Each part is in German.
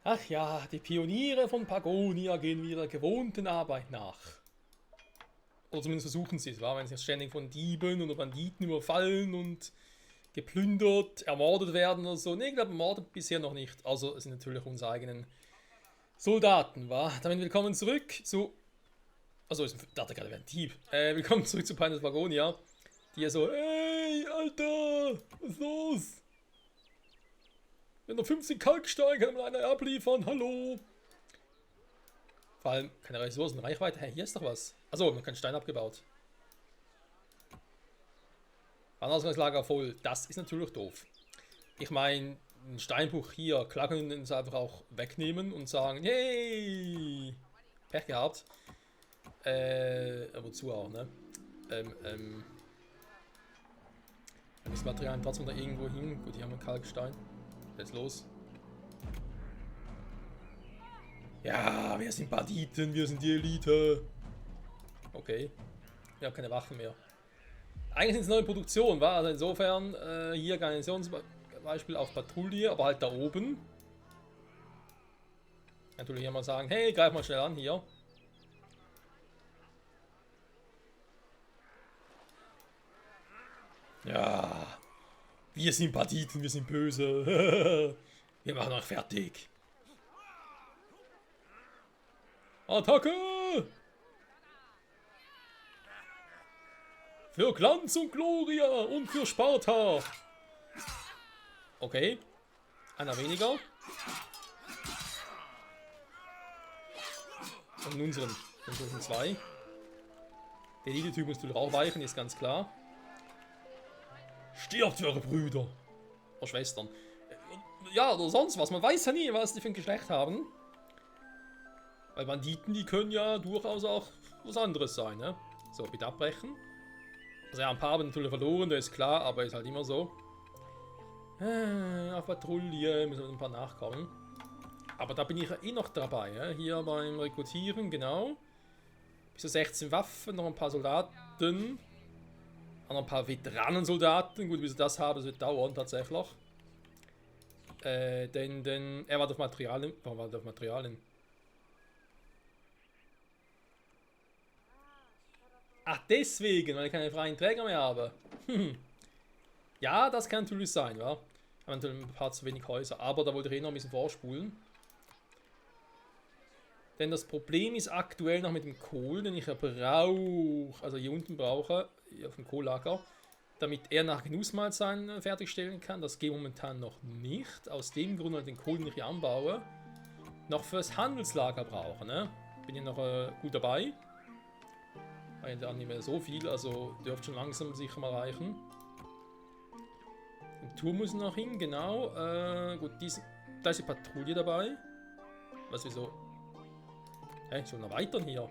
Ach ja, die Pioniere von Pagonia gehen wieder gewohnten Arbeit nach. Oder zumindest versuchen sie es, wenn sie jetzt ständig von Dieben oder Banditen überfallen und geplündert, ermordet werden oder so. Ne, ich glaube, ermordet bisher noch nicht. Also es sind natürlich unsere eigenen Soldaten, wa? Damit willkommen zurück zu... Also, ich dachte gerade, wäre ein Dieb. Willkommen zurück zu Pioneers Pagonia. Die ja so, hey, Alter, was ist los? Wenn noch 50 Kalkstein, kann man einer abliefern, hallo. Vor allem keine Ressourcen, Reichweite. Hey, hier ist doch was. Achso, noch kein Stein abgebaut. Ausgangslager voll. Das ist natürlich doof. Ich meine, ein Steinbruch hier, klar können wir uns einfach auch wegnehmen und sagen, hey, Pech gehabt. Wozu auch, ne? Das Material trotzdem da irgendwo hin. Gut, hier haben wir Kalkstein. Jetzt los. Ja, wir sind Banditen, wir sind die Elite. Okay. Wir haben keine Waffen mehr. Eigentlich sind es neue Produktionen, war? Also insofern, hier Garnisonsbeispiel auf Patrouille, aber halt da oben. Natürlich hier mal sagen, hey, greif mal schnell an hier. Ja. Wir sind Banditen, wir sind böse. Wir machen euch fertig. Attacke! Für Glanz und Gloria und für Sparta. Okay. Einer weniger. Und unseren zwei. Der Elite-Typ muss natürlich auch weichen, ist ganz klar. Stirbt für eure Brüder. Oder Schwestern. Ja, oder sonst was. Man weiß ja nie, was die für ein Geschlecht haben. Weil Banditen, die können ja durchaus auch was anderes sein, ne? So, bitte abbrechen. Also ja, ein paar haben natürlich verloren, das ist klar, aber ist halt immer so. Auf Patrouille müssen wir ein paar nachkommen. Aber da bin ich ja eh noch dabei, ja? Hier beim Rekrutieren, genau. Bis zu 16 Waffen, noch ein paar Soldaten. Noch ein paar Veteranensoldaten. Gut, bis ich das habe, das wird dauern tatsächlich. Denn er war auf Materialien. Warum war er auf Materialien? Ach, deswegen, weil ich keine freien Träger mehr habe. Ja, das kann natürlich sein, ja. Aber natürlich ein paar zu wenig Häuser. Aber da wollte ich eh noch ein bisschen vorspulen. Denn das Problem ist aktuell noch mit dem Kohl, den ich ja brauche, also hier unten brauche, hier auf dem Kohllager, damit er nach Genussmahlzeiten fertigstellen kann. Das geht momentan noch nicht. Aus dem Grund, weil ich den Kohl, den ich hier anbaue, noch fürs Handelslager brauche. Ne? Bin hier noch gut dabei. Weil da nicht mehr so viel, also dürfte schon langsam sicher mal reichen. Den Turm muss noch hin, genau. Gut, da ist die Patrouille dabei. Was wieso? Hä, ich soll noch erweitern hier.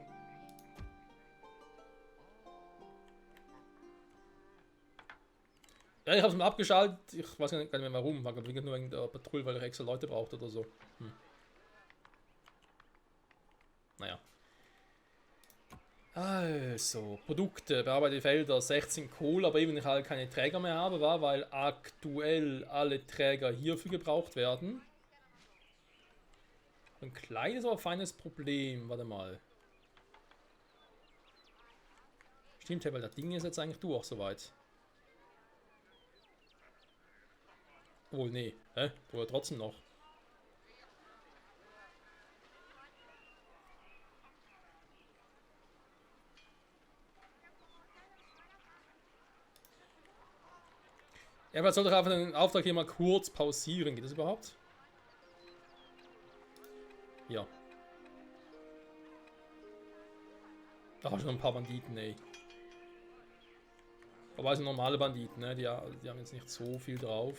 Ja, ich habe es mal abgeschaltet. Ich weiß gar nicht mehr warum. War glaube ich nur wegen der Patrouille, weil ich extra Leute brauchte oder so. Naja. Also, Produkte, bearbeitete Felder, 16 Kohl, aber eben ich halt keine Träger mehr habe, weil aktuell alle Träger hierfür gebraucht werden. Ein kleines, aber feines Problem. Warte mal. Stimmt, weil das Ding ist jetzt eigentlich durch, soweit. Wohl, nee. Hä? Oder trotzdem noch. Ja, aber sollte ich einfach den Auftrag hier mal kurz pausieren. Geht das überhaupt? Ja. Da habe ich noch ein paar Banditen, ey. Aber es sind normale Banditen, ne? Die haben jetzt nicht so viel drauf.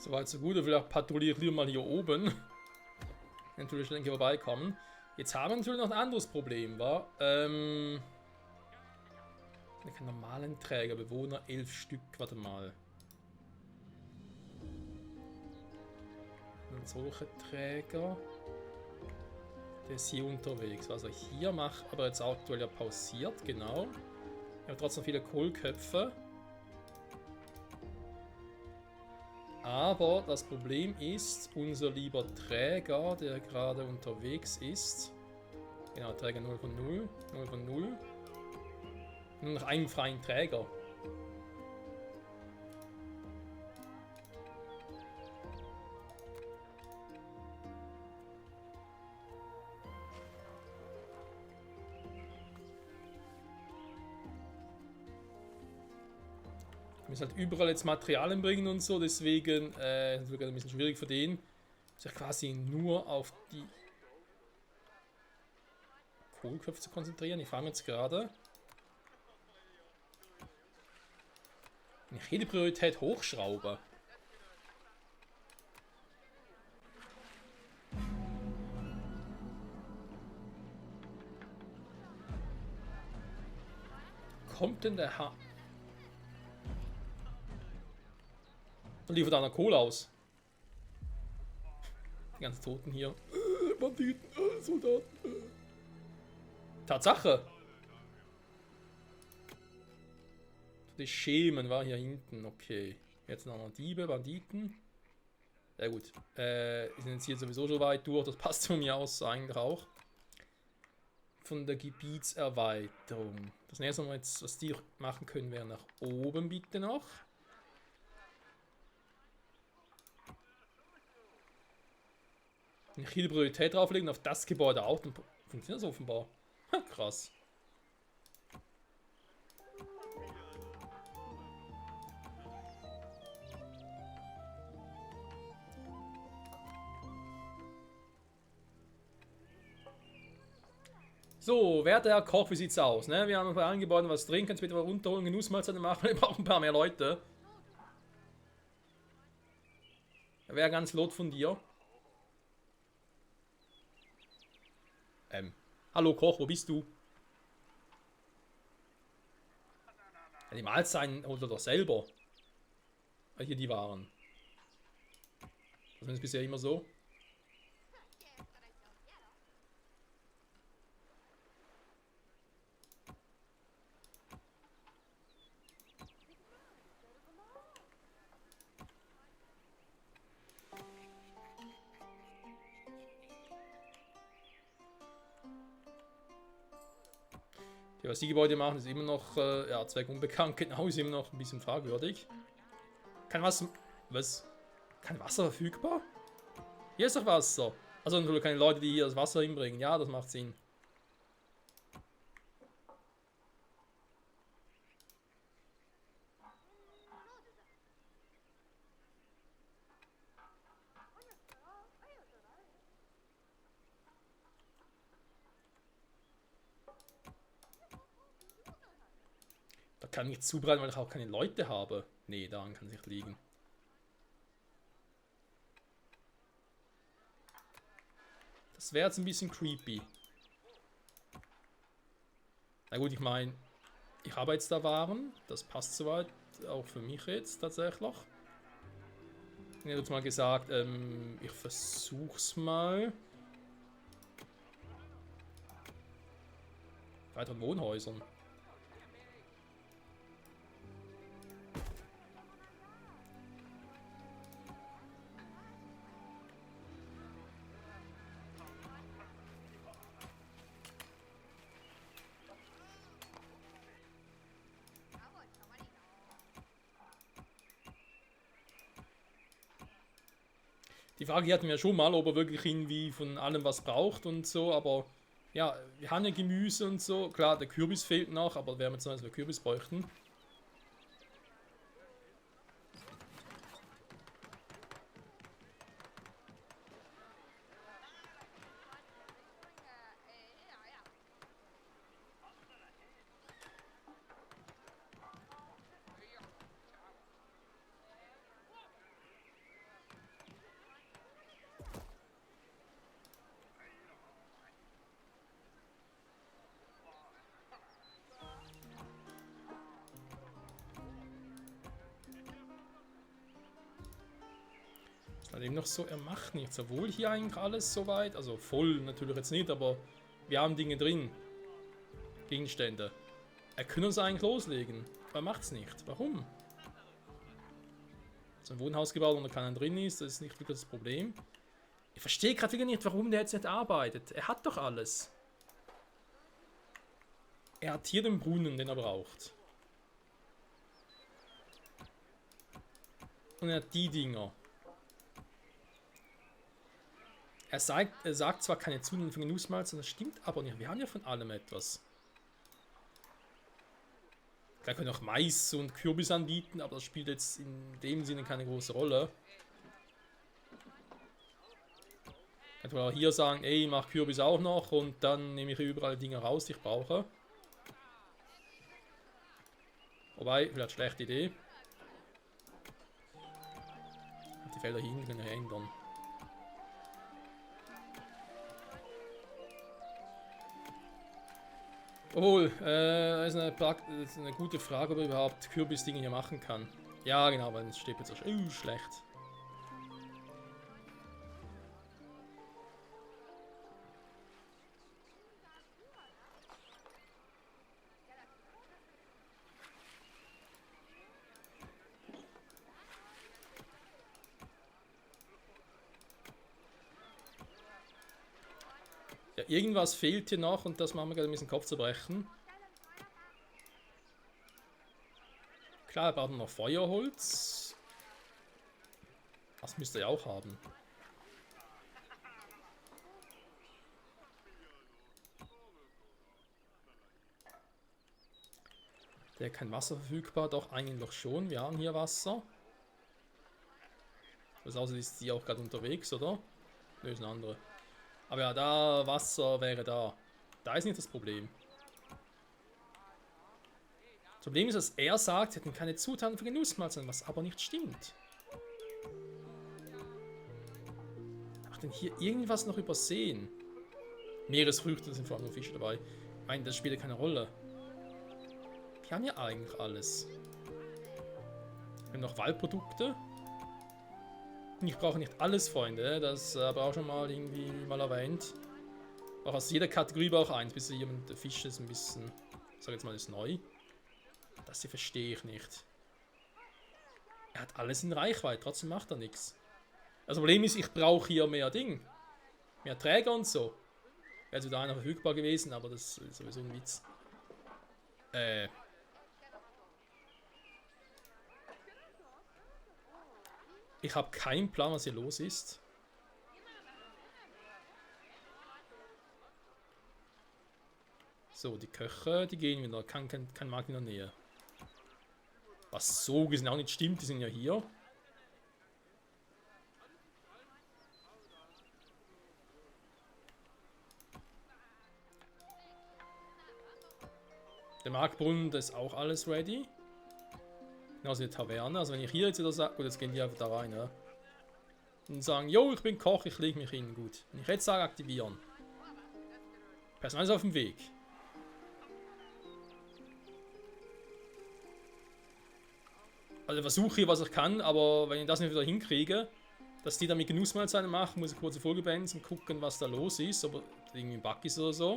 Soweit so gut. Vielleicht patrouilliere ich mal hier oben. Natürlich schnell vorbeikommen. Jetzt haben wir natürlich noch ein anderes Problem, war. Keinen normalen Träger, Bewohner 11 Stück, warte mal. Und solche Träger. Der ist hier unterwegs. Also hier macht aber jetzt aktuell ja pausiert, genau. Wir haben trotzdem viele Kohlköpfe. Aber das Problem ist, unser lieber Träger, der gerade unterwegs ist. Genau, Träger 0 von 0. 0 von 0. Nur noch einen freien Träger. Wir müssen halt überall jetzt Materialien bringen und so, deswegen ist es wirklich ein bisschen schwierig für den, sich quasi nur auf die Kohlköpfe zu konzentrieren. Ich frage mich jetzt gerade, wenn ich hier die Priorität hochschraube. Kommt denn der H... Und liefert einer Kohle aus. Die ganzen Toten hier. Banditen, Soldaten. Tatsache. Die Schemen war hier hinten. Okay. Jetzt noch Diebe, Banditen. Ja gut. Die sind jetzt hier sowieso schon weit durch. Das passt von mir aus eigentlich auch. Von der Gebietserweiterung. Das nächste Mal jetzt, was die machen können, wäre nach oben bitte noch. Wenn ich hier die Priorität drauflegen, auf das Gebäude auch, dann funktioniert das offenbar. Ha, krass. So, werter Herr Koch, wie sieht's aus? Ne? Wir haben bei allen Gebäuden was drin, kannst du bitte mal runterholen, Genussmahlzeiten machen, wir brauchen ein paar mehr Leute. Wäre ganz lot von dir. Hallo Koch, wo bist du? Ja, die Mahlzeiten holt er doch selber. Weil hier die waren. Das ist bisher immer so. Ja, was die Gebäude machen, ist immer noch, ja, zweckunbekannt, genau, ist immer noch ein bisschen fragwürdig. Kein Wasser, was? Kein Wasser verfügbar? Hier ist doch Wasser. Also natürlich keine Leute, die hier das Wasser hinbringen. Ja, das macht Sinn. Da kann ich nicht zubereiten, weil ich auch keine Leute habe. Nee, daran kann es nicht liegen. Das wäre jetzt ein bisschen creepy. Na gut, ich meine, ich habe jetzt da Waren. Das passt soweit. Auch für mich jetzt tatsächlich. Ich habe jetzt mal gesagt, ich versuch's mal. Weiteren Wohnhäusern. Die Frage hier hatten wir ja schon mal, ob er wirklich irgendwie von allem was braucht und so, aber ja, wir haben ja Gemüse und so. Klar, der Kürbis fehlt noch, aber wäre jetzt so, als wir Kürbis bräuchten. dem noch so, er macht nichts. Obwohl hier eigentlich alles soweit, also voll natürlich jetzt nicht, aber wir haben Dinge drin. Gegenstände. Er könnte uns eigentlich loslegen, aber er macht es nicht. Warum? So ein Wohnhaus gebaut, wo keiner drin ist, das ist nicht wirklich das Problem. Ich verstehe gerade wieder nicht, warum der jetzt nicht arbeitet. Er hat doch alles. Er hat hier den Brunnen, den er braucht. Und er hat die Dinger. Er sagt zwar keine Zunahme von Genussmalz, das stimmt aber nicht. Wir haben ja von allem etwas. Klar können wir auch Mais und Kürbis anbieten, aber das spielt jetzt in dem Sinne keine große Rolle. Könnte man auch hier sagen, ey, ich mach Kürbis auch noch und dann nehme ich überall Dinge raus, die ich brauche. Wobei, vielleicht schlechte Idee. Die Felder hier hinten können wir ändern. Obwohl, das ist eine gute Frage, ob er überhaupt Kürbisdinge hier machen kann. Ja, genau, weil es steht jetzt auch schlecht. Ja, irgendwas fehlt hier noch und das machen wir gerade ein bisschen Kopf zu brechen. Klar, er braucht noch Feuerholz. Das müsste er ja auch haben. Der kein Wasser verfügbar, doch eigentlich noch schon. Wir haben hier Wasser. Das außer ist die auch gerade unterwegs, oder? Nö, ist eine andere. Aber ja, da Wasser wäre da. Da ist nicht das Problem. Das Problem ist, dass er sagt, sie hätten keine Zutaten für Genussmalz, was aber nicht stimmt. Hat denn hier irgendwas noch übersehen? Meeresfrüchte sind vor allem nur Fische dabei. Ich meine, das spielt ja keine Rolle. Wir haben ja eigentlich alles. Wir haben noch Waldprodukte. Ich brauche nicht alles, Freunde. Das habe ich auch schon mal irgendwie mal erwähnt. Auch aus jeder Kategorie brauche ich eins. Bis jemand der Fisch ist ein bisschen, ich sage jetzt mal, ist neu. Das hier verstehe ich nicht. Er hat alles in Reichweite, trotzdem macht er nichts. Das Problem ist, ich brauche hier mehr Ding. Mehr Träger und so. Wäre jetzt wieder einer verfügbar gewesen, aber das ist sowieso ein Witz. Ich habe keinen Plan, was hier los ist. So, die Köche, die gehen wieder. Kein Markt in der Nähe. Was so gesehen auch nicht stimmt, die sind ja hier. Der Marktbrunnen, das ist auch alles ready. Also die Taverne. Also wenn ich hier jetzt wieder sage, gut, jetzt gehen die einfach da rein, ja. Und sagen, yo, ich bin Koch, ich lege mich hin, gut. Wenn ich jetzt sage, aktivieren. Personal ist auf dem Weg. Also versuche hier, was ich kann, aber wenn ich das nicht wieder hinkriege, dass die dann mit Genussmahlzeiten machen, muss ich kurz die Folge beenden und gucken, was da los ist, ob irgendwie ein Bug ist oder so.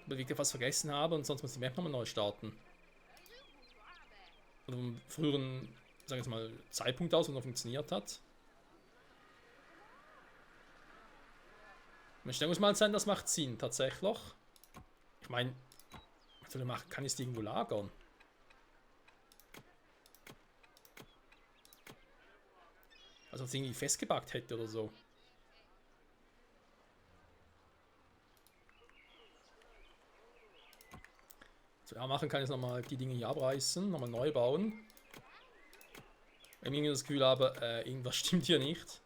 Ob ich wirklich was vergessen habe und sonst muss die Map nochmal neu starten. Oder vom früheren, sagen wir jetzt mal, Zeitpunkt aus, wo noch funktioniert hat. Bestellungsmahlzeiten, das macht Sinn, tatsächlich. Ich meine, was soll ich machen? Kann ich es irgendwo lagern? Also als irgendwie festgebackt hätte oder so. So, ja, machen kann ich nochmal die Dinge hier abreißen, nochmal neu bauen. Wenn ich irgendwie das Gefühl habe, irgendwas stimmt hier nicht.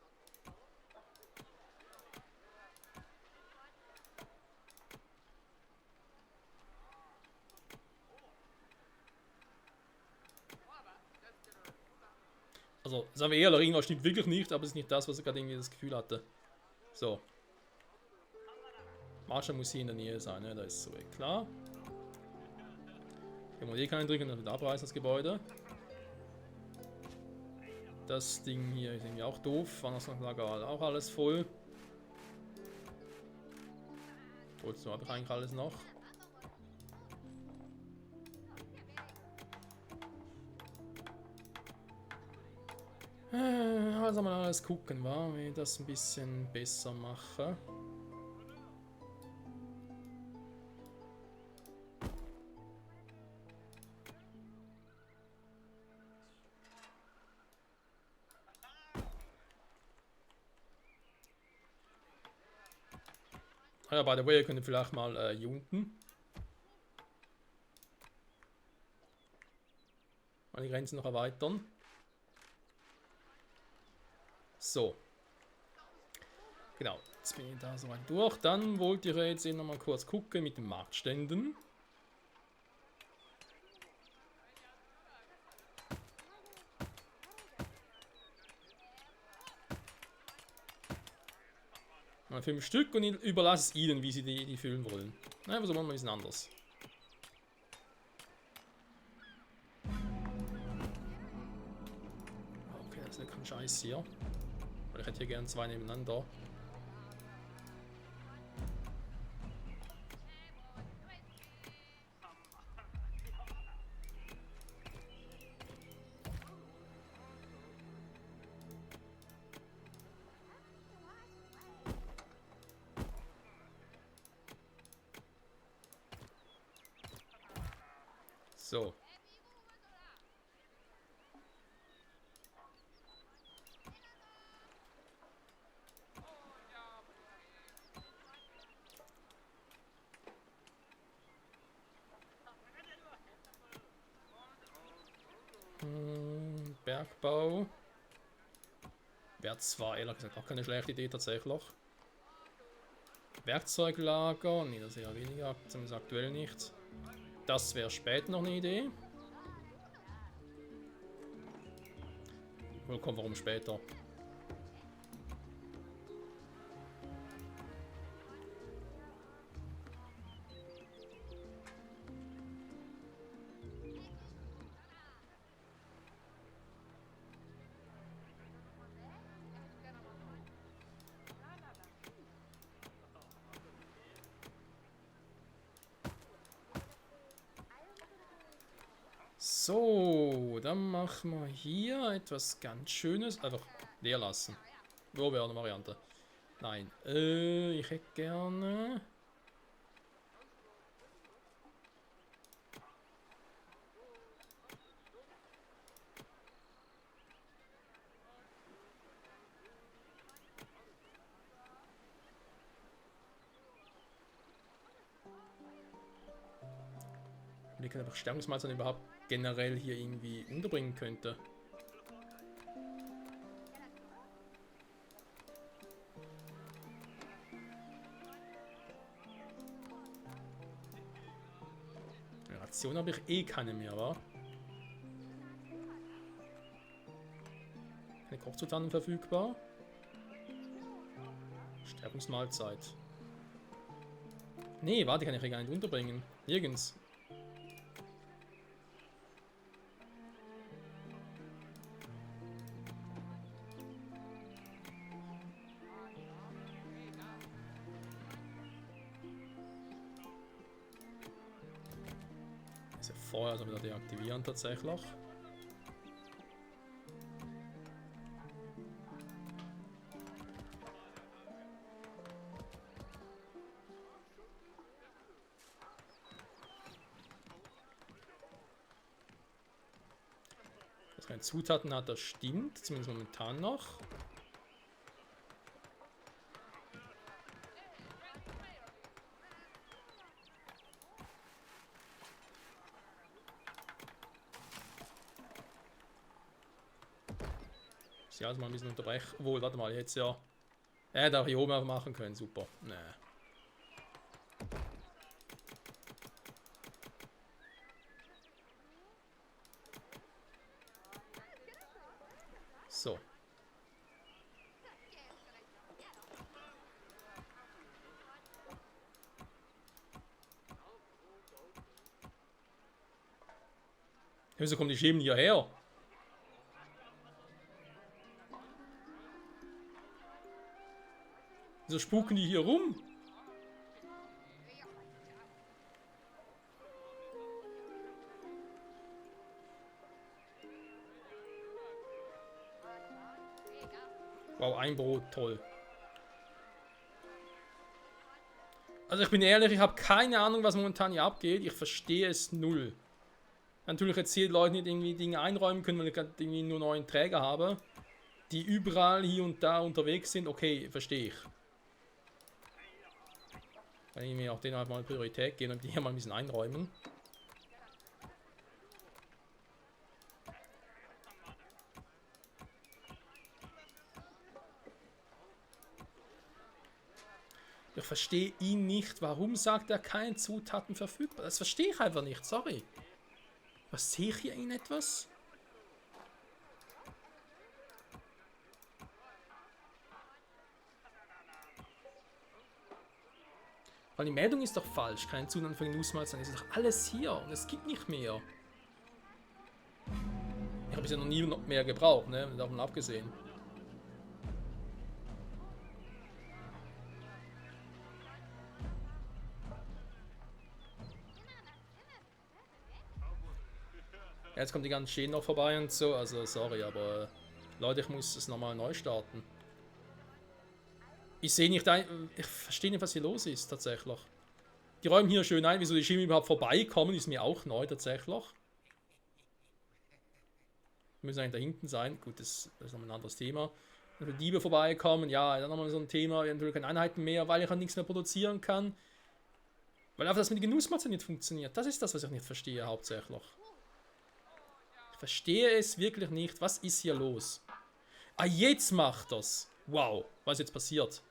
Also, sagen wir ehrlich, irgendwas stimmt wirklich nicht, aber es ist nicht das, was ich gerade irgendwie das Gefühl hatte. So. Marshall muss hier in der Nähe sein, ne? Da ist so klar. Hier muss ich keinen drücken und dann wieder abreißen, das Gebäude. Das Ding hier ist irgendwie auch doof. Wanderungslager auch alles voll. Trotzdem habe ich eigentlich alles noch. Also mal alles gucken, wa? Wie ich das ein bisschen besser mache. Ah ja, by the way, ihr könnt vielleicht mal hier unten mal die Grenzen noch erweitern. So. Genau, jetzt bin ich da soweit durch. Dann wollte ich jetzt eben noch mal kurz gucken mit den Marktständen. Mal 5 Stück und ich überlasse es ihnen, wie sie die füllen wollen. Na, versuchen wir mal ein bisschen anders. Okay, das ist ja kein Scheiß hier. Weil ich hätte hier gern 2 nebeneinander. So. Bergbau. Wäre zwar ehrlich gesagt auch keine schlechte Idee tatsächlich. Werkzeuglager, nee, das ist eher weniger, zumindest aktuell nicht. Das wäre später noch eine Idee. Oder kommt warum später? So, dann machen wir hier etwas ganz Schönes. Einfach leer lassen. Wo wäre eine Variante? Nein, ich hätte gerne... Wie kann einfach Stärkungsmaßnahmen überhaupt generell hier irgendwie unterbringen könnte. Ration habe ich eh keine mehr, wa? Keine Kochzutaten verfügbar. Stärkungsmahlzeit. Nee, warte, kann ich hier gar nicht unterbringen. Nirgends. Vorher also wieder deaktivieren tatsächlich. Dass keine Zutaten hat, das stimmt, zumindest momentan noch. Ja, also mal ein bisschen unterbrechen. Obwohl, warte mal, jetzt ja. Er hätte auch hier oben machen können, super. Nee. So. Wieso kommen die Schemen hierher? Wieso spuken die hier rum? Wow, ein Brot, toll. Also ich bin ehrlich, ich habe keine Ahnung, was momentan hier abgeht. Ich verstehe es null. Natürlich jetzt hier die Leute nicht irgendwie Dinge einräumen können, weil ich gerade irgendwie nur 9 Träger habe, die überall hier und da unterwegs sind. Okay, verstehe ich. Kann ich mir auch denen halt mal Priorität geben und die hier mal ein bisschen einräumen. Ich verstehe ihn nicht. Warum sagt er keine Zutaten verfügbar? Das verstehe ich einfach nicht, sorry. Was sehe ich hier in etwas? Weil die Meldung ist doch falsch. Keine Zutaten für Genussmahlzeiten. Es ist doch alles hier und es gibt nicht mehr. Ich habe es ja noch nie mehr gebraucht, ne? Davon abgesehen. Jetzt kommt die ganze Schäden noch vorbei und so, also sorry, aber Leute, ich muss es nochmal neu starten. Ich sehe nicht ein, ich verstehe nicht, was hier los ist, tatsächlich. Die räumen hier schön ein, wieso die Schäden überhaupt vorbeikommen, ist mir auch neu, tatsächlich. Die müssen eigentlich da hinten sein, gut, das ist nochmal ein anderes Thema. Wenn die Diebe vorbeikommen, ja, dann nochmal so ein Thema, wir haben natürlich keine Einheiten mehr, weil ich halt nichts mehr produzieren kann. Weil einfach das mit den Genussmahlzeiten nicht funktioniert. Das ist das, was ich nicht verstehe, hauptsächlich. Verstehe es wirklich nicht. Was ist hier los? Ah, jetzt macht das. Wow, was ist jetzt passiert?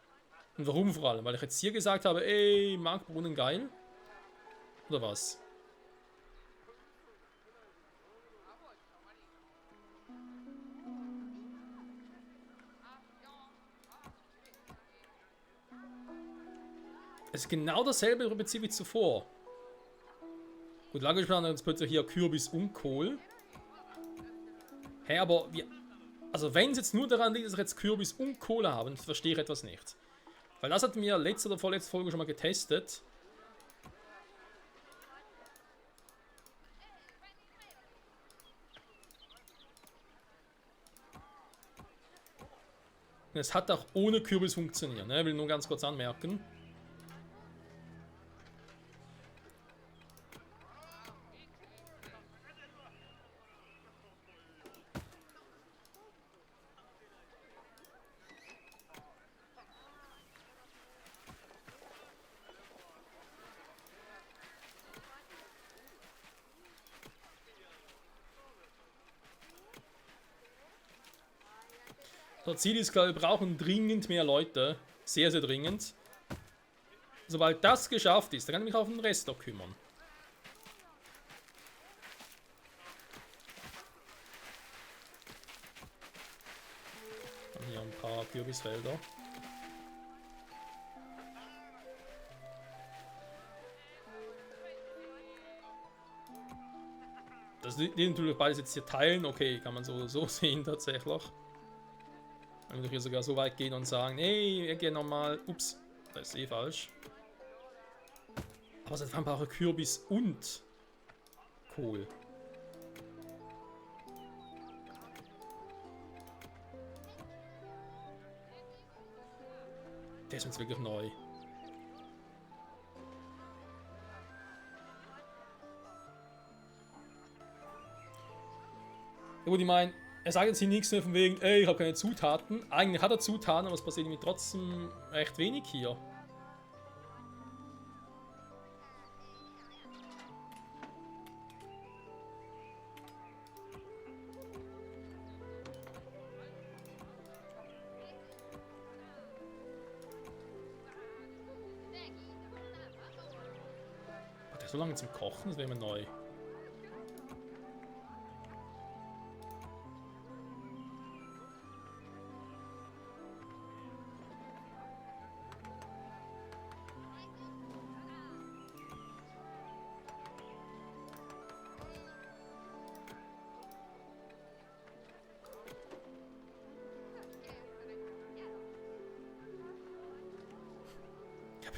Und warum vor allem? Weil ich jetzt hier gesagt habe, ey, Marktbrunnen geil? Oder was? Es ist genau dasselbe im Prinzip wie zuvor. Gut, lange gesprochen, jetzt plötzlich hier Kürbis und Kohl. Hä, aber wir... Also wenn es jetzt nur daran liegt, dass ich jetzt Kürbis und Kohle habe, verstehe ich etwas nicht. Weil das hatten wir letzte oder vorletzte Folge schon mal getestet. Und es hat auch ohne Kürbis funktioniert, ne? Will nur ganz kurz anmerken. Das Ziel ist klar, wir brauchen dringend mehr Leute. Sehr, sehr dringend. Sobald das geschafft ist, dann kann ich mich auf den Rest noch kümmern. Und hier ein paar Kürbisfelder. Das die natürlich beides jetzt hier teilen, okay, kann man so sehen tatsächlich. Dann würde ich hier sogar so weit gehen und sagen, nee, wir gehen nochmal. Ups, das ist eh falsch. Aber seit wann brauche ich Kürbis und Kohl? Der ist uns wirklich neu. Ja gut, ich meine, er sagt jetzt hier nichts mehr von wegen, ey, ich habe keine Zutaten. Eigentlich hat er Zutaten, aber es passiert nämlich trotzdem recht wenig hier. Hat er so lange zum Kochen? Das wäre mir neu.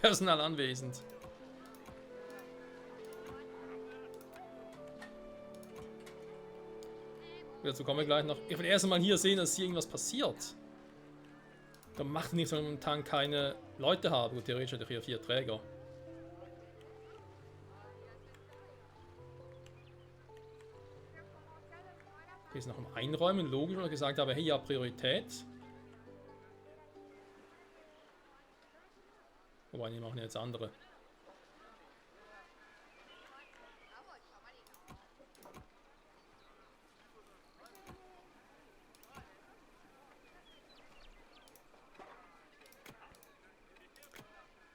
Personal anwesend. Dazu kommen wir gleich noch. Ich will erst mal hier sehen, dass hier irgendwas passiert. Da macht nichts, weil ich momentan keine Leute habe. Gut, theoretisch hätte ich hier 4 Träger. Hier ist noch im Einräumen, logisch, weil ich gesagt habe, hey, ja, Priorität. Wobei, die machen jetzt andere.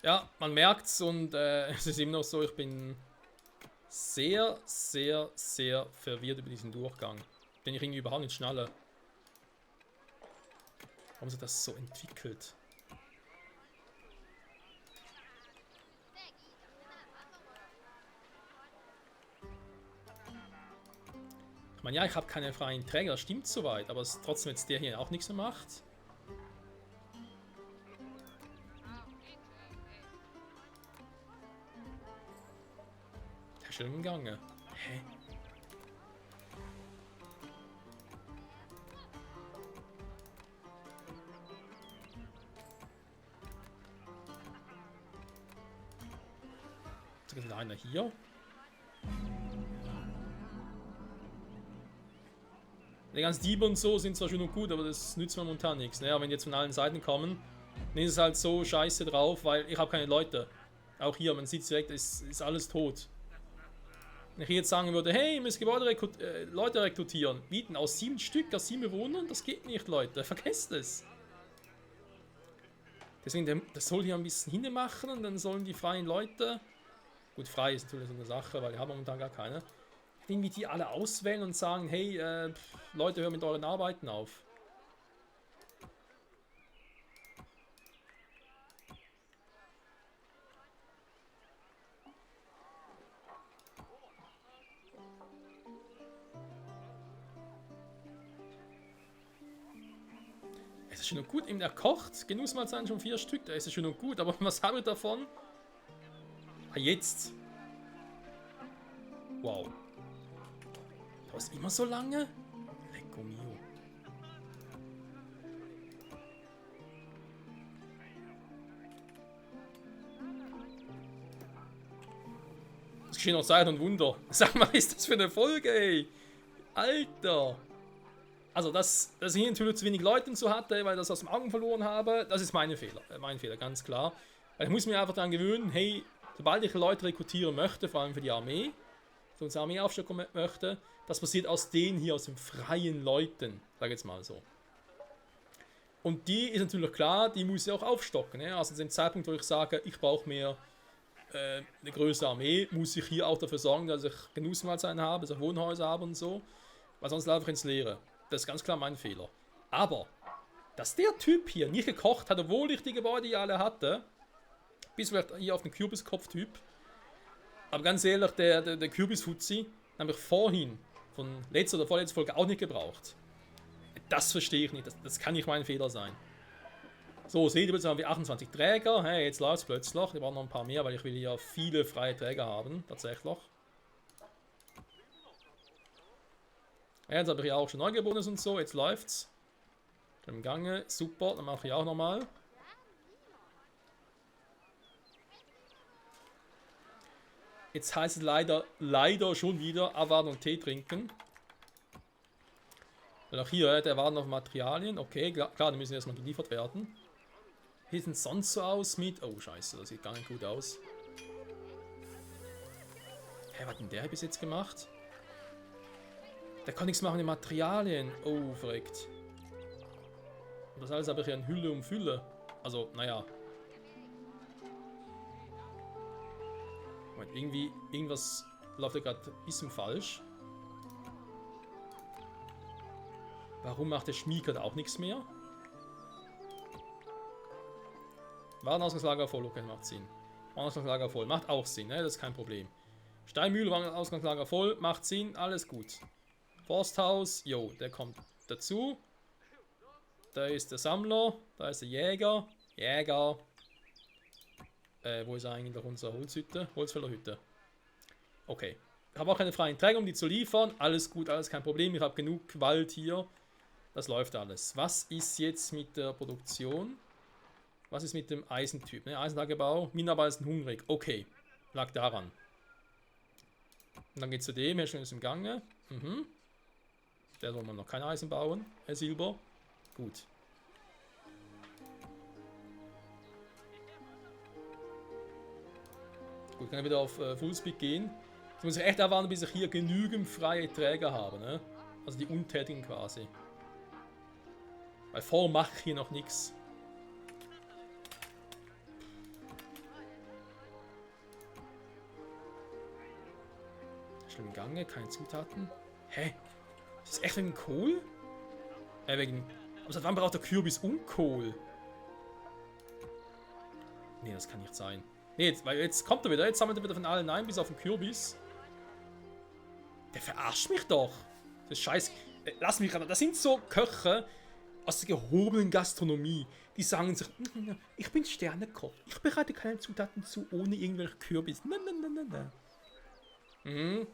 Ja, man merkt's und es ist immer noch so, ich bin sehr, sehr, sehr verwirrt über diesen Durchgang, den ich irgendwie überhaupt nicht schnalle. Warum sich das so entwickelt? Ich meine, ja, ich habe keine freien Träger, das stimmt soweit, aber es ist trotzdem jetzt der hier auch nichts mehr macht. Der ist schon im Gange. Hä? Ist wieder einer hier? Die ganzen Diebe und so sind zwar schön und gut, aber das nützt mir momentan nichts. Naja, wenn die jetzt von allen Seiten kommen, dann ist es halt so scheiße drauf, weil ich habe keine Leute. Auch hier, man sieht es direkt, ist alles tot. Wenn ich jetzt sagen würde, hey, ihr müsst Gebäude Leute rekrutieren, bieten aus 7 Stück, aus 7 Bewohnern, das geht nicht, Leute, vergesst es. Deswegen, das soll hier ein bisschen hinmachen und dann sollen die freien Leute, gut, frei ist natürlich so eine Sache, weil ich habe momentan gar keine, irgendwie die alle auswählen und sagen, hey, Leute, hört mit euren Arbeiten auf. Es ist schon noch gut, eben der kocht, Genussmahlzeiten schon 4 Stück, da ist es schon noch gut, aber was habe ich davon? Ah, jetzt. Wow. Das ist immer so lange? Lecco mio. Es geschehen noch Zeit und Wunder. Sag mal, ist das für eine Folge, ey? Alter. Also, dass ich hier natürlich zu wenig Leute so hatte, weil ich das aus den Augen verloren habe, das ist mein Fehler, ganz klar. Weil ich muss mir einfach daran gewöhnen, hey, sobald ich Leute rekrutieren möchte, vor allem für die Armee, für unsere Armee aufstocken möchte, das passiert aus denen hier, aus den freien Leuten, sag jetzt mal so. Und die ist natürlich klar, die muss ich auch aufstocken. Ja? Also zu dem Zeitpunkt, wo ich sage, ich brauche mehr eine größere Armee, muss ich hier auch dafür sorgen, dass ich Genussmahlzeiten habe, dass ich Wohnhäuser habe und so, weil sonst laufe ich ins Leere. Das ist ganz klar mein Fehler. Aber, dass der Typ hier nicht gekocht hat, obwohl ich die Gebäude ja alle hatte, bis vielleicht hier auf den Kürbiskopf-Typ, aber ganz ehrlich, der Kürbis-Fuzzi habe ich vorhin von letzter oder vorletzter Folge auch nicht gebraucht. Das verstehe ich nicht, das kann nicht mein Fehler sein. So, seht ihr, jetzt haben wir 28 Träger, hey, jetzt läuft es plötzlich, wir brauchen noch ein paar mehr, weil ich will hier viele freie Träger haben, tatsächlich. Ja, jetzt habe ich ja auch schon Neugeborenes und so, jetzt läuft's. Schon im Gange, super, dann mache ich auch nochmal. Jetzt heißt es leider schon wieder abwarten und Tee trinken. Und auch hier, der warten auf Materialien, okay, klar, die müssen erstmal geliefert werden. Wie sieht es sonst so aus mit... Oh, scheiße, das sieht gar nicht gut aus. Hä, was hat denn der bis jetzt gemacht? Der kann nichts machen in Materialien. Oh, verreckt. Und das alles habe ich ja in Hülle um Fülle. Also, naja. Moment, irgendwas läuft ja gerade ein bisschen falsch. Warum macht der Schmied gerade auch nichts mehr? Warenausgangslager voll, okay, macht Sinn. Warenausgangslager voll, macht auch Sinn, ne? Das ist kein Problem. Steinmühle, Warenausgangslager voll, macht Sinn, alles gut. Forsthaus, jo, der kommt dazu. Da ist der Sammler, da ist der Jäger. Wo ist eigentlich unsere Holzhütte? Holzfällerhütte. Okay. Ich habe auch keine freien Träger, um die zu liefern. Alles gut, alles kein Problem. Ich habe genug Wald hier. Das läuft alles. Was ist jetzt mit der Produktion? Was ist mit dem Eisentyp? Ne? Eisentagebau. Minenarbeiter sind hungrig. Okay. Lag daran. Und dann geht es zu dem. Herstellung ist im Gange. Mhm. Der soll man noch kein Eisen bauen. Silber. Gut. Gut, kann ich wieder auf Fullspeed gehen. Jetzt muss ich echt erwarten, bis ich hier genügend freie Träger habe, ne? Also die Untätigen quasi. Weil voll mache ich hier noch nichts. Schon im Gange, keine Zutaten. Hä? Ist das echt wegen Kohl? Wegen... Aber seit wann braucht der Kürbis Unkohl? Nee, das kann nicht sein. Nee, weil jetzt kommt er wieder. Jetzt sammelt er wieder von allen ein, bis auf den Kürbis. Der verarscht mich doch. Das ist scheiße. Lass mich ran. Das sind so Köche aus der gehobenen Gastronomie. Die sagen sich, ich bin Sternekoch. Ich bereite keine Zutaten zu, ohne irgendwelche Kürbis. Nein, nein, nein, nein, nein. Mhm.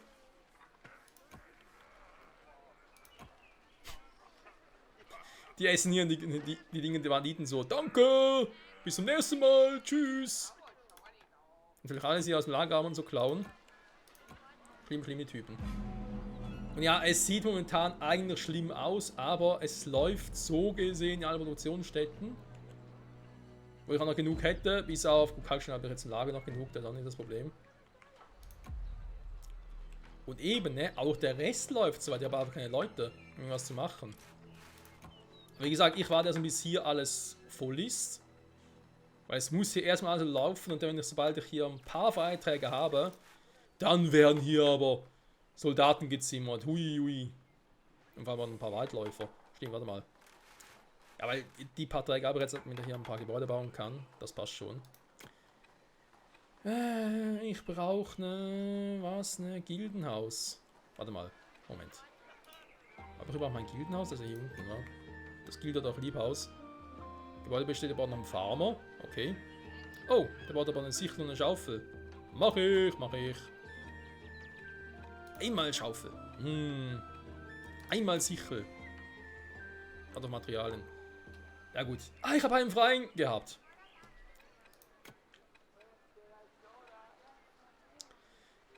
Die essen hier die Dinge, die Banditen so. Danke! Bis zum nächsten Mal. Tschüss! Und vielleicht alles hier aus dem Lager haben und so klauen. Schlimme Typen. Und ja, es sieht momentan eigentlich schlimm aus, aber es läuft so gesehen in allen Produktionsstätten. Wo ich auch noch genug hätte, bis auf Kalkstein habe ich jetzt im Lager noch genug, das ist auch nicht das Problem. Und eben, ne, auch der Rest läuft so weit, ich habe aber keine Leute, um irgendwas zu machen. Wie gesagt, ich warte erst bis hier alles voll ist. Weil es muss hier erstmal also laufen und dann, sobald ich hier ein paar Freiträge habe, dann werden hier aber Soldaten gezimmert. Hui, hui. Und vor allem ein paar Waldläufer. Stimmt, warte mal. Ja, weil die paar Träge habe ich jetzt, damit ich hier ein paar Gebäude bauen kann. Das passt schon. Ich brauche ne Gildenhaus. Warte mal. Moment. Aber ich brauche mein Gildenhaus, das ist ja hier unten, ne? Das gilt auch Liebhaus. Gebäude besteht aber noch einem Farmer. Okay. Oh, der baut aber eine Sichel und eine Schaufel. Mach ich. Einmal Schaufel. Einmal Sichel. Hat doch Materialien. Ja gut. Ah, ich habe einen freien gehabt.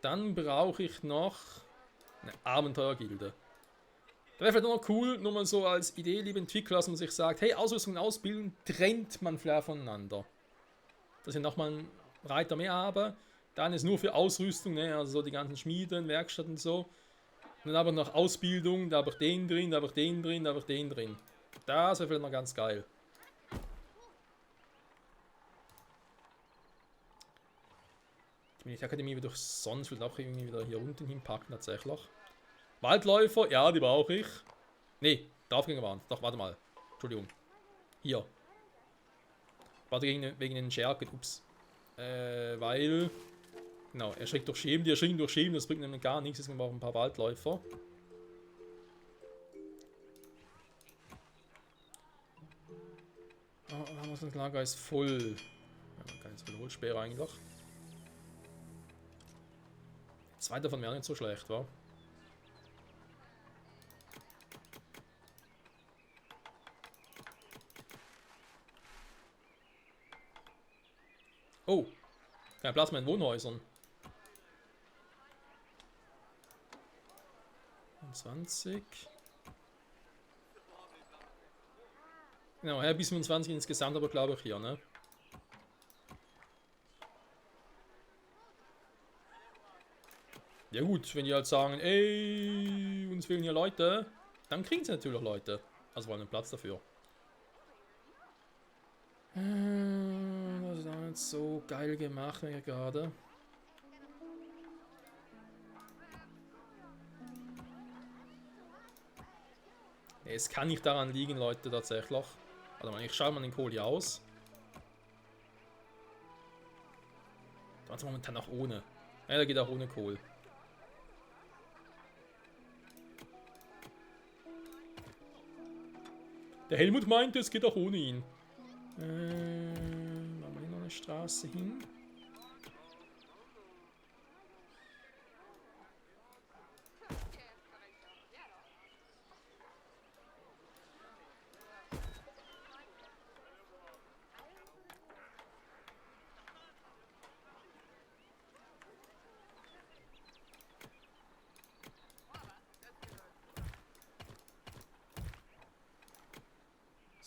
Dann brauche ich noch eine Abenteuergilde. Das wäre vielleicht noch cool, nur mal so als Idee, liebe Entwickler, dass man sich sagt, hey, Ausrüstung und Ausbildung trennt man vielleicht voneinander. Dass ich nochmal einen Reiter mehr habe, dann ist nur für Ausrüstung, ne, also so die ganzen Schmieden, Werkstätten und so. Und dann aber noch Ausbildung, da habe ich den drin, da habe ich den drin, da habe ich den drin. Das wäre vielleicht noch ganz geil. Die Militärakademie würde ich sonst vielleicht auch irgendwie wieder hier unten hinpacken, tatsächlich. Waldläufer, ja, die brauche ich. Ne, Draufgänger waren. Doch, warte mal. Entschuldigung. Hier. Warte wegen den Schergen. Ups. Weil. Genau, er schreckt durch Schämen. Die erschrecken durch Schämen, das bringt nämlich gar nichts. Deswegen brauchen wir ein paar Waldläufer. Oh, das Lager ist voll. Ja, keine so viele Holzspäher eigentlich. Zwei davon wären nicht so schlecht, wa? Oh, kein Platz mehr in Wohnhäusern. 20. Genau, bis 25 insgesamt, aber glaube ich hier, ne? Ja gut, wenn die halt sagen, ey, uns fehlen hier Leute, dann kriegen sie natürlich Leute. Also wollen einen Platz dafür. Das ist auch nicht so geil gemacht, wenn ich gerade. Nee, es kann nicht daran liegen, Leute, tatsächlich. Warte mal, ich schaue mal den Kohl hier aus. Da ist momentan auch ohne. Ja, da geht auch ohne Kohl. Der Helmut meinte, es geht auch ohne ihn. Machen wir hier noch eine Straße hin?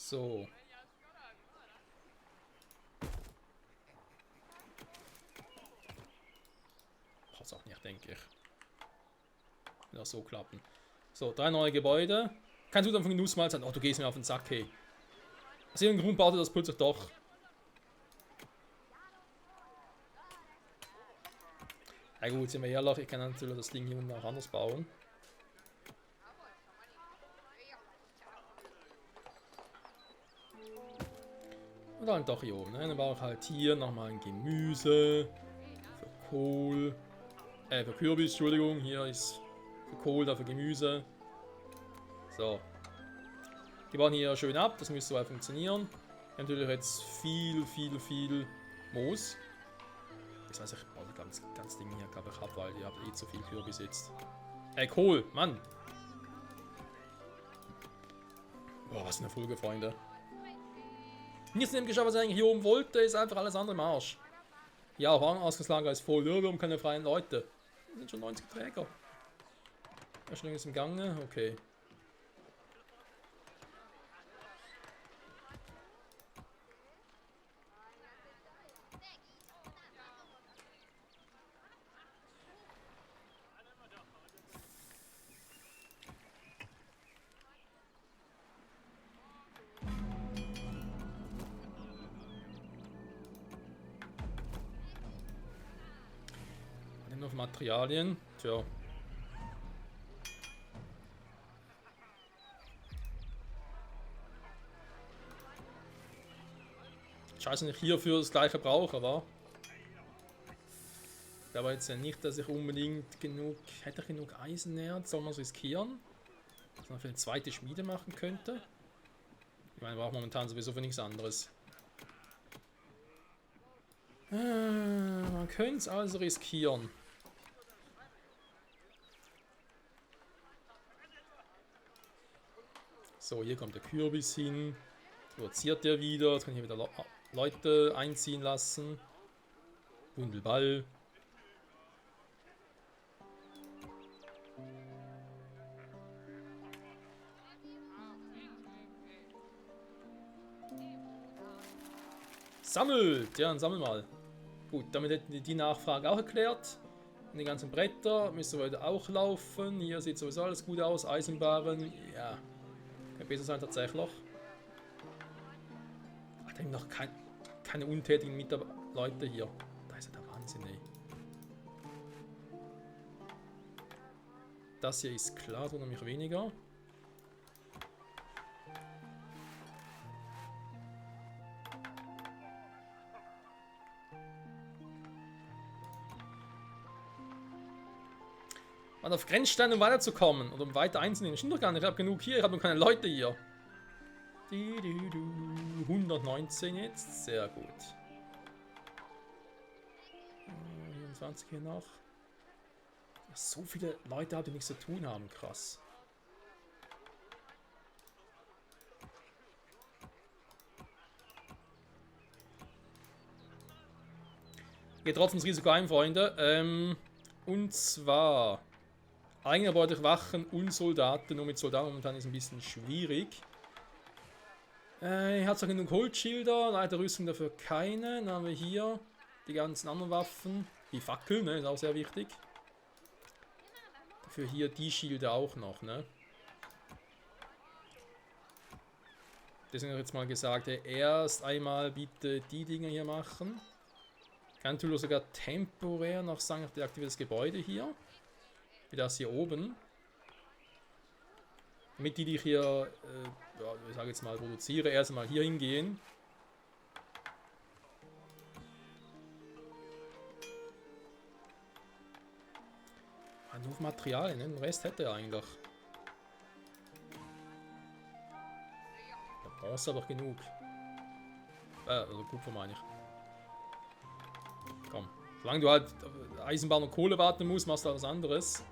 So. Passt auch nicht, denke ich. Wird auch so klappen. So, 3 neue Gebäude. Kein Zugang von Genussmahl sein. Oh, du gehst mir auf den Sack, hey. Aus irgendeinem Grund baut er das plötzlich doch. Ja gut, sind wir ehrlich, ich kann natürlich das Ding hier unten auch anders bauen. Und dann doch hier oben, ne? Dann baue ich halt hier nochmal ein Gemüse. Für Kohl. Für Kürbis, Entschuldigung. Hier ist für Kohl, da für Gemüse. So. Die bauen hier schön ab, das müsste soweit funktionieren. Natürlich jetzt viel Moos. Das heißt, ich baue die ganz Ding hier, glaube ich, ab, weil ihr habt eh zu viel Kürbis jetzt. Kohl, Mann! Boah, was eine Folge, Freunde. Nichts in dem geschafft, was ich eigentlich hier oben wollte, ist einfach alles andere im Arsch. Ja, Warenausgangslager ist voll, ja, wir haben keine freien Leute. Das sind schon 90 Träger. Erstellung ist im Gange, okay. Noch Materialien. Tja. Scheiße, nicht hierfür das gleiche brauche, aber. Ich glaube jetzt ja nicht, dass ich unbedingt hätte ich genug Eisenerz, soll man es riskieren? Dass man für eine zweite Schmiede machen könnte. Ich meine, braucht momentan sowieso für nichts anderes. Man könnte es also riskieren. So, hier kommt der Kürbis hin. Produziert der wieder. Jetzt kann ich hier wieder Leute einziehen lassen. Bundelball. Sammelt! Ja, dann sammel mal. Gut, damit hätten wir die Nachfrage auch erklärt. Und die ganzen Bretter müssen heute auch laufen. Hier sieht sowieso alles gut aus. Eisenbahnen, ja. Kann besser sein tatsächlich. Ach, da haben noch keine untätigen Mitarbeiter hier. Da ist ja der Wahnsinn, ey. Das hier ist klar, so nämlich weniger. Man auf Grenzstein, um weiterzukommen oder um weiter einzunehmen. Stimmt doch gar nicht, ich habe genug hier, ich habe noch keine Leute hier. 119 jetzt, sehr gut. 24 hier noch. So viele Leute haben, die nichts zu tun haben, krass. Geht trotzdem das Risiko ein, Freunde. Und zwar Eigengebäude durch Wachen und Soldaten. Nur mit Soldaten momentan ist ein bisschen schwierig. Hat zwar genug Holzschilder, leider Rüstung dafür keine. Dann haben wir hier die ganzen anderen Waffen. Die Fackeln, ne, ist auch sehr wichtig. Dafür hier die Schilde auch noch, ne. Deswegen habe ich jetzt mal gesagt, erst einmal bitte die Dinge hier machen. Kann natürlich sogar temporär noch sagen, ich deaktiviere das Gebäude hier. Wie das hier oben. Damit die ich hier, ja, ich sage jetzt mal, produziere, erst einmal hier hingehen. Nur auf Materialien, ne? Den Rest hätte er eigentlich. Da brauchst du aber genug. Also Kupfer meine ich. Komm. Solange du halt Eisenbahn und Kohle warten musst, machst du was anderes.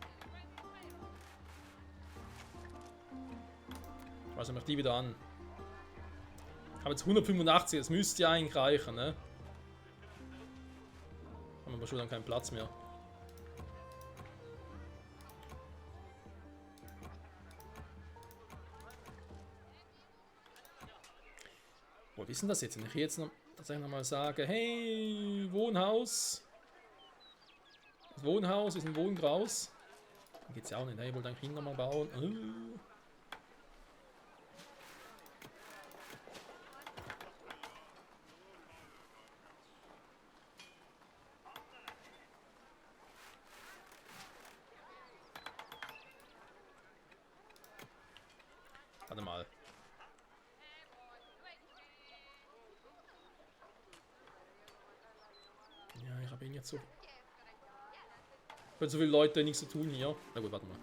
Also mach die wieder an. Ich habe jetzt 185, das müsste ja eigentlich reichen, ne? Haben wir aber schon dann keinen Platz mehr. Aber wie ist denn das jetzt? Wenn ich jetzt noch, tatsächlich nochmal sage, hey, Wohnhaus. Das Wohnhaus ist ein Wohngraus. Dann geht's ja auch nicht. Hey, ich wollte eigentlich nochmal bauen. Warte mal. Ja, ich habe ihn jetzt so... Für so viele Leute nichts zu tun hier. Na gut, warte mal.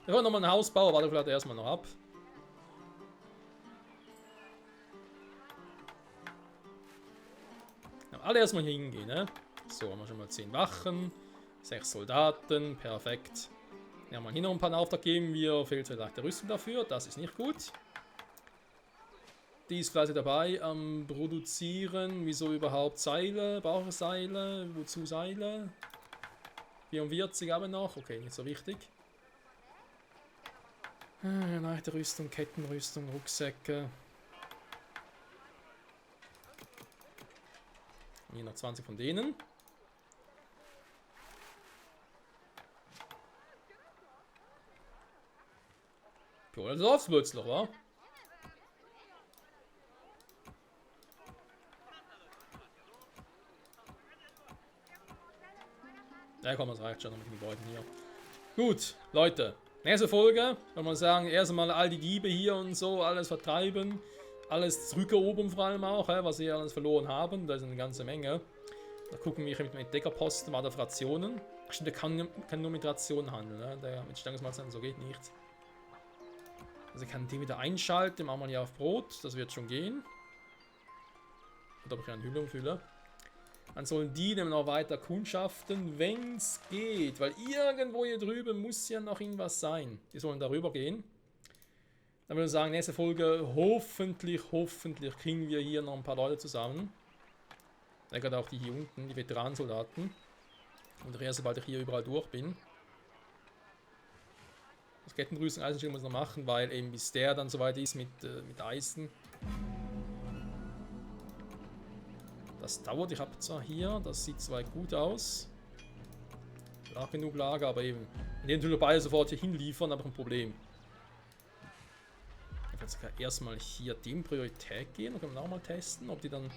Wir hören nochmal ein Haus bauen, warte vielleicht erstmal noch ab. Ja, alle erstmal hier hingehen, ne? So, haben wir schon mal 10 Wachen, 6 Soldaten, perfekt. Ja, mal hier noch ein paar Auftrag geben, mir fehlt vielleicht der Rüstung dafür, das ist nicht gut. Die ist fleißig dabei am Produzieren, wieso überhaupt Seile, brauche ich Seile, wozu Seile? 44 aber noch, okay, nicht so wichtig. Leichte Rüstung, Kettenrüstung, Rucksäcke. Hier noch 20 von denen. Cool, das läuft plötzlich, wa? Ja komm, das reicht schon mit den Gebäuden hier. Gut, Leute. Nächste Folge, kann man sagen, erst einmal all die Diebe hier und so, alles vertreiben. Alles zurückerobern vor allem auch, was sie alles verloren haben. Da ist eine ganze Menge. Da gucken wir mit Entdeckerposten, mal auf Rationen. Stimmt, der kann nur mit Rationen handeln, ne? Der mit Stangenmahlzeiten, so geht nicht. Also ich kann den wieder einschalten, machen wir hier auf Brot, das wird schon gehen. Und ob ich eine Hüllung fülle. Dann sollen die nämlich noch weiter kundschaften, wenn es geht. Weil irgendwo hier drüben muss ja noch irgendwas sein. Die sollen darüber gehen. Dann würde ich sagen, nächste Folge, hoffentlich kriegen wir hier noch ein paar Leute zusammen. Da gerade auch die hier unten, die Veteranensoldaten. Und erst sobald ich hier überall durch bin. Das Kettenrüstung Eisenschild muss ich noch machen, weil eben bis der dann soweit ist mit Eisen. Das dauert, ich habe zwar hier, das sieht zwar gut aus. Auch genug Lager, aber eben, wenn die natürlich beide sofort hier hinliefern, habe ich ein Problem. Ich werde sogar erstmal hier dem Priorität gehen, dann können wir auch mal testen, ob die dann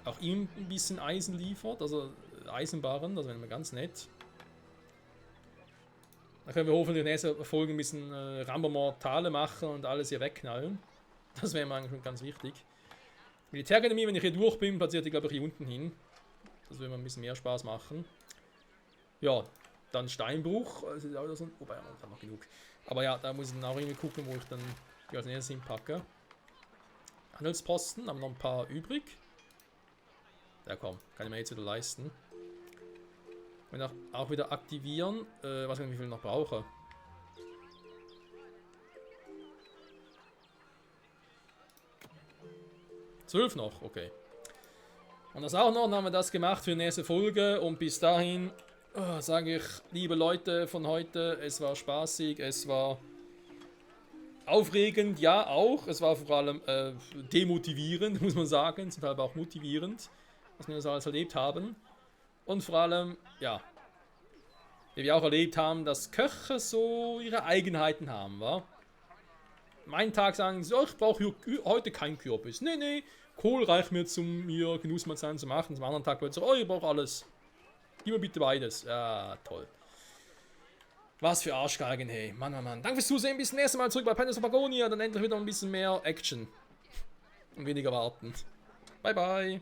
auch ihm ein bisschen Eisen liefert, also Eisenbarren, das wäre immer ganz nett. Dann können wir hoffentlich in der nächsten Folge ein bisschen Rambomortale machen und alles hier wegknallen. Das wäre mir eigentlich schon ganz wichtig. Militärakademie, wenn ich hier durch bin, platziert die, glaube ich, hier unten hin. Das würde mir ein bisschen mehr Spaß machen. Ja, dann Steinbruch. Das ist auch so, wobei, da noch genug. Aber ja, da muss ich dann auch irgendwie gucken, wo ich dann die als nächstes hinpacke. Handelsposten, haben noch ein paar übrig. Ja komm, kann ich mir jetzt wieder leisten. Und auch wieder aktivieren. Was ich wie viel noch brauche. Zwölf noch, okay. Und das auch noch, dann haben wir das gemacht für die nächste Folge. Und bis dahin sage ich, liebe Leute von heute, es war spaßig, es war aufregend, ja auch. Es war vor allem demotivierend, muss man sagen, zum Teil aber auch motivierend, was wir das alles erlebt haben. Und vor allem, ja, wie wir auch erlebt haben, dass Köche so ihre Eigenheiten haben, wa? Meinen Tag sagen sie, oh, ich brauche heute keinen Kürbis. Nee, Kohl reicht mir, um mir Genussmahlzeiten zu machen. Zum anderen Tag wird so, oh, ich brauche alles. Gib mir bitte beides. Ja, toll. Was für Arschgeigen, hey. Mann. Danke fürs Zusehen. Bis zum nächsten Mal zurück bei Pandas of Pagonia. Dann endlich wieder ein bisschen mehr Action. Und weniger warten. Bye, bye.